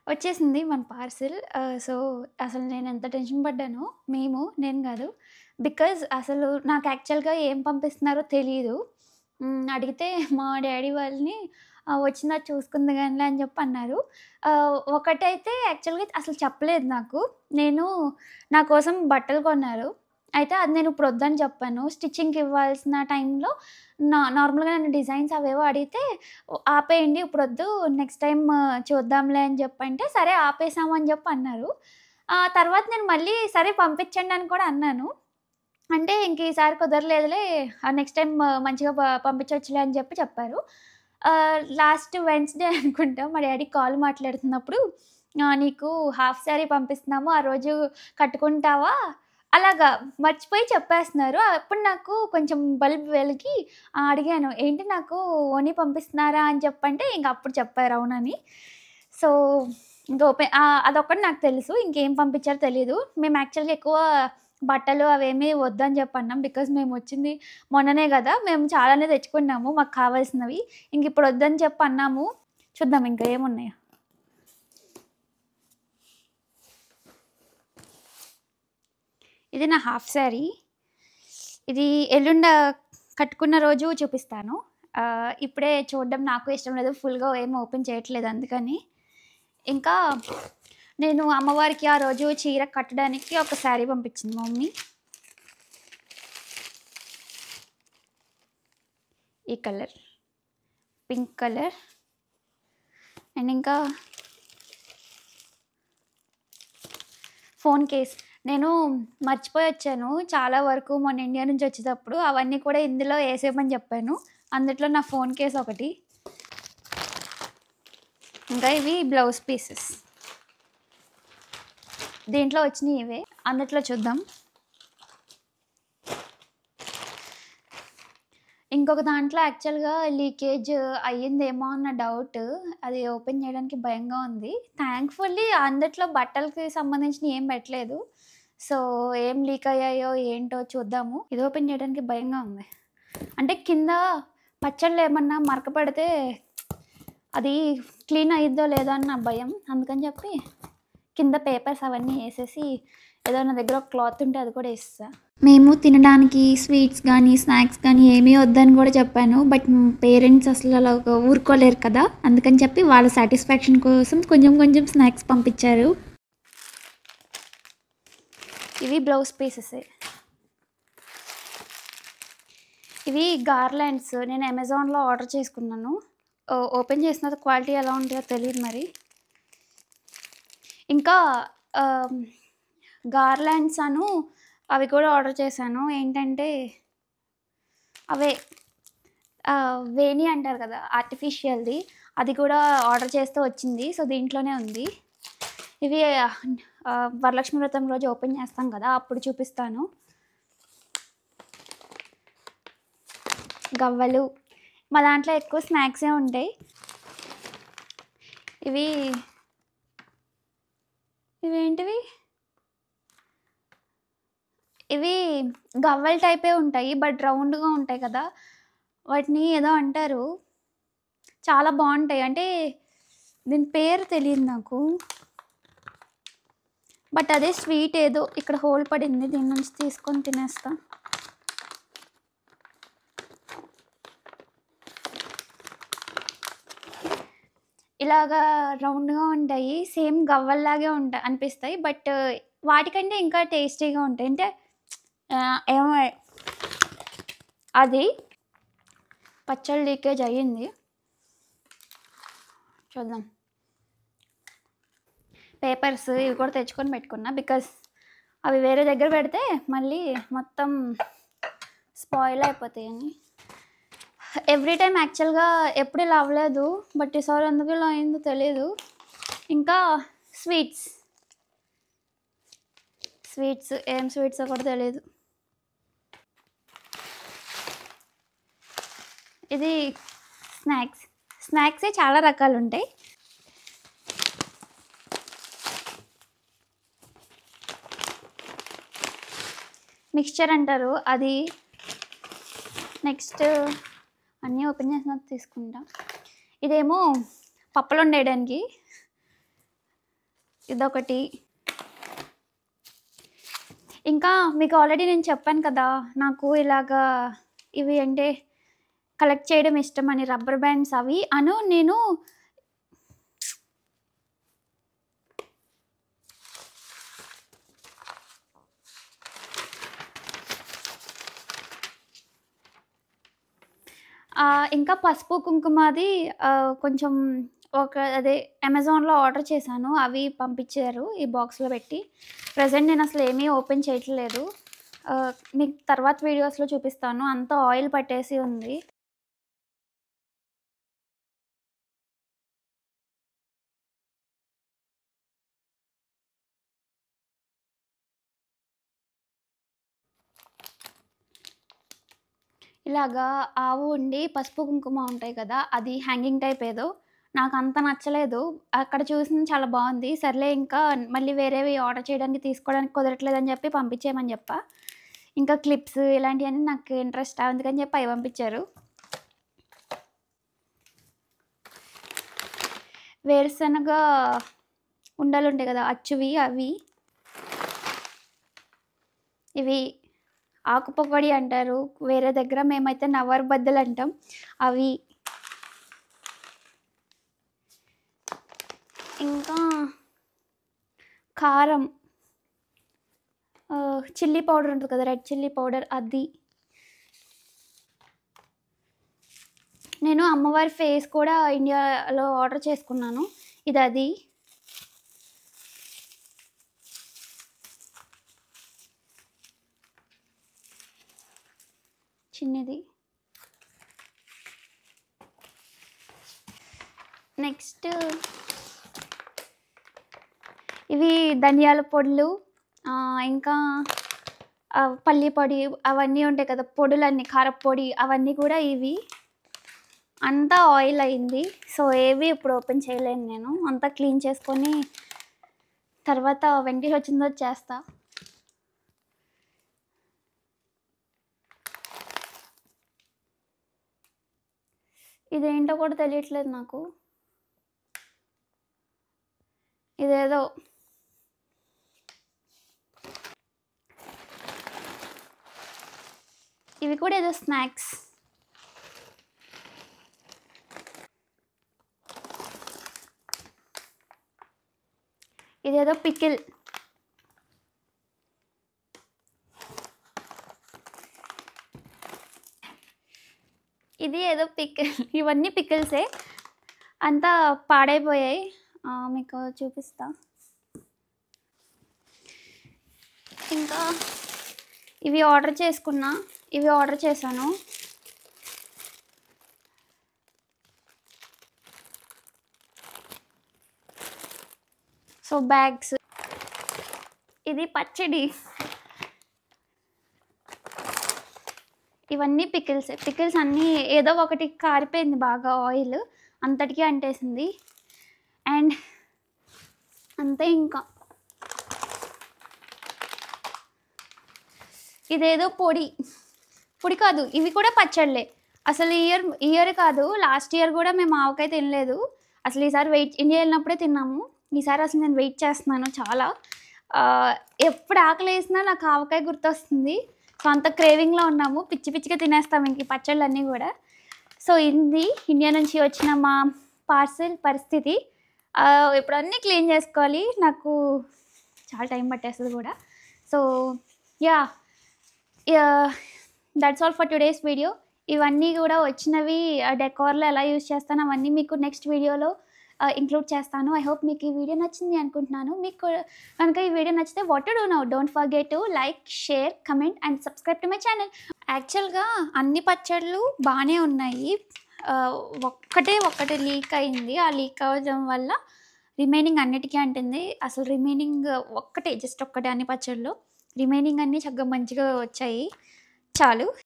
వచ్చేసింది మన parcel. So, అసలు నేనెంత టెన్షన్ పడ్డానో నేను గాదు. బికాజ్ అసలు నాకు యాక్చువల్‌గా ఏం పంపిస్తున్నారో తెలీదు. అడిగితే మా డ్యాడీ వాళ్ళని వచ్చిందా చూసుకుంది గానిలే అని జెప్పి అన్నారు. ఒకటైతే యాక్చువల్‌గా అసలు చెప్పలేదు నాకు. నా కోసం బట్టలు కొన్నారు. అయితే అది నేను ఇప్పుడు వద్దని చెప్పాను. స్టిచ్చింగ్‌కి ఇవ్వాల్సిన టైంలో నార్మల్‌గా నన్ను డిజైన్స్ అవేవో అడిగితే ఆపేయండి ఇప్పుడొద్దు నెక్స్ట్ టైమ్ చూద్దాంలే అని జెప్పంటే, సరే ఆపేసాము అని జెప్పి అన్నారు. తర్వాత నేను మళ్ళీ సరే పంపించండి అని కూడా అన్నాను. అంటే ఇంక ఈసారి కుదరలేదులే నెక్స్ట్ టైమ్ మంచిగా పంపించొచ్చులే అని చెప్పారు. లాస్ట్ వెడ్నెస్‌డే అనుకుంటా మా డ్యాడీ కాల్ మాట్లాడుతున్నప్పుడు నీకు హాఫ్ సారీ పంపిస్తున్నాము ఆ రోజు కట్టుకుంటావా? అలాగా మర్చిపోయి చెప్పేస్తున్నారు. అప్పుడు నాకు కొంచెం బల్బ్ వెలిగి అడిగాను. ఏంటి నాకు ఓనీ పంపిస్తున్నారా అని చెప్పంటే ఇంక అప్పుడు చెప్పారు అవునని. సో, ఇంక అదొక్కటి నాకు తెలుసు. ఇంకేం పంపించారో తెలీదు. మేము యాక్చువల్‌గా ఎక్కువ బట్టలు అవేమీ వద్దని చెప్పన్నాం. బికాజ్ మేమొచ్చింది మొన్ననే గదా! మేము చాలానే తెచ్చుకున్నాము మాకు కావాల్సినవి. ఇంకిప్పుడు వద్దని చెప్పి అన్నాము. చూద్దాం ఇంకా ఏమున్నాయో. ఇది నా హాఫ్ సారీ. ఇది కట్టుకున్న రోజు చూపిస్తాను. ఇప్పుడే చూడడం నాకు ఇష్టం లేదు. ఫుల్‌గా ఏమి ఓపెన్ చేయట్లేదు అందుకని. ఇంకా నేను అమ్మవారికి ఆ రోజు చీర కట్టడానికి ఒక సారీ పంపించింది మా మమ్మీ. ఈ కలర్. Pink colour. అండ్ ఇంకా ఫోన్ కేస్. నేను మర్చిపోయొచ్చాను చాలా వరకు మొన్న ఇండియా నుంచి వచ్చేటప్పుడు. అవన్నీ కూడా ఇందులో ఏసేయమని చెప్పాను. అందుట్లో నా ఫోన్ కేస్ ఒకటి. ఇంకా ఇవి బ్లౌజ్ పీసెస్. దీంట్లో వచ్చినయి ఇవే. అందుట్లో చూద్దాం. ఇంకొక దాంట్లో యాక్చువల్‌గా లీకేజ్ అయ్యిందేమో అన్న డౌట్. అది ఓపెన్ చేయడానికి భయంగా ఉంది. థాంక్‌ఫుల్లీ అందుట్లో బట్టలకి సంబంధించినయి ఏం పెట్టలేదు. సో, ఏం లీక్ అయ్యాయో ఏంటో చూద్దాము. ఇది ఓపెన్ చేయడానికి భయంగా ఉంది. అంటే కింద పచ్చళ్ళు ఏమన్నా మరక పడితే అది క్లీన్ అయ్యిద్దో లేదో అని నా భయం. అందుకని చెప్పి కింద పేపర్స్ అవన్నీ ఏసేసి ఏదో నా దగ్గర ఒక క్లాత్ ఉంటే అది కూడా ఏసేసా. మేము తినడానికి స్వీట్స్ గానీ, స్నాక్స్ గానీ ఏమీ వద్దని కూడా చెప్పాను. బట్ పేరెంట్స్ అసలు అలాగా ఊరుకోలేరు కదా! అందుకని చెప్పి వాళ్ళ సాటిస్ఫాక్షన్ కోసం కొంచెం కొంచెం స్నాక్స్ పంపించారు. ఇవి బ్లౌజ్ పీసెసే. ఇవి గార్లాండ్స్. నేను అమెజాన్‌లో ఆర్డర్ చేసుకున్నాను. ఓపెన్ చేసిన క్వాలిటీ ఎలా ఉంటాయో తెలీదు మరి. ఇంకా గార్లాండ్స్ అవి కూడా ఆర్డర్ చేశాను. ఏంటంటే అవే వేణి అంటారు కదా! ఆర్టిఫిషియల్‌ది. అది కూడా ఆర్డర్ చేస్తే వచ్చింది. సో, దీంట్లోనే ఉంది. ఇవి వరలక్ష్మి వ్రతం రోజు ఓపెన్ చేస్తాం కదా! అప్పుడు చూపిస్తాను. గవ్వలు. మా దాంట్లో ఎక్కువ స్నాక్సే ఉంటాయి. ఇవేంటివి? ఇవి గవ్వల టైపే ఉంటాయి. బట్ రౌండ్‌గా ఉంటాయి కదా! వాటిని ఏదో అంటారు. చాలా బావుంటాయి. అంటే దీని పేరు తెలీదు నాకు. బట్ అదే స్వీట్ ఏదో ఇక్కడ హోల్ పడింది. దీని నుంచి తీసుకొని తినేస్తా. ఇలాగా రౌండ్‌గా ఉంటాయి. సేమ్ గవ్వల్లాగే అనిపిస్తాయి. బట్ వాటికంటే ఇంకా టేస్టీగా ఉంటాయి. అంటే ఏమో అది పచ్చడి లీకేజ్ అయ్యింది. చూద్దాం. పేపర్స్ ఇవి కూడా తెచ్చుకొని పెట్టుకున్నా. బికాజ్ అవి వేరే దగ్గర పెడితే మళ్ళీ మొత్తం స్పాయిల్ అయిపోతాయని. ఎవ్రీ టైమ్ యాక్చువల్‌గా ఎప్పుడు ఇలా అవ్వలేదు. బట్ ఈసారి ఎందుకు ఇలా అయిందో తెలీదు. ఇంకా స్వీట్స్. ఏం స్వీట్సో కూడా తెలీదు. ఇది స్నాక్సే చాలా రకాలుంటాయి. మిక్స్చర్ అంటారు అది. నెక్స్ట్ అన్నీ ఓపెన్ చేసినాక తీసుకుంటా. ఇదేమో పప్పులు వండేయడానికి. ఇదొకటి. ఇంకా మీకు ఆల్రెడీ నేను చెప్పాను కదా! నాకు ఇలాగా ఇవి అంటే కలెక్ట్ చేయడం ఇష్టమని రబ్బర్ బ్యాండ్స్ అవి. నేను ఇంకా పసుపు, కుంకుమది కొంచెం అదే అమెజాన్‌లో ఆర్డర్ చేశాను. అవి పంపించారు ఈ బాక్స్‌లో పెట్టి. ప్రెజెంట్ నేనసలు ఏమీ ఓపెన్ చేయట్లేదు. మీకు తర్వాత వీడియోస్‌లో చూపిస్తాను. అంతా ఆయిల్ పట్టేసి ఉంది. ఇలాగా ఆవు ఉండి పసుపు, కుంకుమ ఉంటాయి కదా! అది హ్యాంగింగ్ టైప్ ఏదో. నాకంత నచ్చలేదు. అక్కడ చూసింది చాలా బావుంది. సర్లే ఇంకా మళ్ళీ వేరేవి ఆర్డర్ చేయడానికి తీసుకోవడానికి కుదరట్లేదని చెప్పి పంపించేయమని చెప్పా. ఇంకా క్లిప్స్ ఇలాంటియన్నీ నాకు ఇంట్రెస్ట్ అందుకని చెప్పి అవి పంపించారు. వేరుశనగ ఉండలుంటాయి కదా! అచ్చువి అవి. ఇవి ఆకు పకోడీ అంటారు. వేరే దగ్గర మేమైతే నవారు బద్దలు అంటాం. అవి. ఇంకా కారం. చిల్లీ పౌడర్ ఉంటుంది కదా! రెడ్ చిల్లీ పౌడర్ అది. నేను అమ్మవారి ఫేస్ కూడా ఇండియాలో ఆర్డర్ చేసుకున్నాను. ఇదది. చిన్నది. నెక్స్ట్ ఇవి ధనియాల పొడులు, ఇంకా పల్లి పొడి అవన్నీ ఉంటాయి కదా! పొడులన్నీ కారప్పొడి అవన్నీ కూడా ఇవి. అంతా ఆయిల్ అయింది. సో, ఏవి ఇప్పుడు ఓపెన్ చేయలేను నేను. అంతా క్లీన్ చేసుకొని తర్వాత వెంకటేష్ వచ్చిన తర్వాత చేస్తా. ఇదేంటో కూడా తెలియట్లేదు నాకు. ఇదేదో ఇవి కూడా ఏదో స్నాక్స్. ఇదేదో పికిల్. ఇది ఏదో పికిల్. ఇవన్నీ పికిల్సే. అంతా పాడైపోయాయి. మీకు చూపిస్తా. ఇంకా ఇవి ఆర్డర్ చేసుకున్నా. ఇవి ఆర్డర్ చేశాను. So, bags. ఇది పచ్చడి. ఇవన్నీ పికిల్సే. పికిల్స్ అన్నీ ఏదో ఒకటి కారిపోయింది బాగా ఆయిల్. అంతటికీ అంటేసింది. అండ్ అంతే ఇంకా. ఇదేదో పొడి. పొడి కాదు. ఇవి కూడా పచ్చళ్ళే. అసలు ఇయర్ కాదు. లాస్ట్ ఇయర్ కూడా మేము ఆవకాయ తినలేదు. అసలు ఈసారి ఇండియా వెళ్ళినప్పుడే తిన్నాము. ఈసారి అసలు నేను వెయిట్ చేస్తున్నాను చాలా. ఎప్పుడు ఆకలేసినా నాకు ఆవకాయ గుర్తొస్తుంది. సో, అంత క్రేవింగ్‌లో ఉన్నాము. పిచ్చి పిచ్చిగా తినేస్తాం ఇంక ఈ పచ్చళ్ళన్నీ కూడా. సో, ఇది ఇండియా నుంచి వచ్చిన మా పార్సెల్ పరిస్థితి. ఇప్పుడు అన్నీ క్లీన్ చేసుకోవాలి. నాకు చాలా టైం పట్టేస్తుంది కూడా. So, yeah! That's all for today's video. ఇవన్నీ కూడా వచ్చినవి డెకార్‌లో ఎలా యూజ్ చేస్తాను అవన్నీ మీకు నెక్స్ట్ వీడియోలో ఇంక్లూడ్ చేస్తాను. ఐ హోప్ మీకు ఈ వీడియో నచ్చింది అనుకుంటున్నాను. మీకు కనుక ఈ వీడియో నచ్చితే what to do now, don't forget to like, share, comment and subscribe to my channel. యాక్చువల్గా అన్ని పచ్చళ్ళు బాగానే ఉన్నాయి. ఒక్కటి లీక్ అయింది. ఆ లీక్ అవ్వడం వల్ల రిమైనింగ్ అన్నిటికీ అంటుంది. అసలు రిమైనింగ్ జస్ట్ ఒక్కటే అన్ని పచ్చళ్ళు. రిమైనింగ్ అన్నీ చక్కగా మంచిగా వచ్చాయి. చాలు.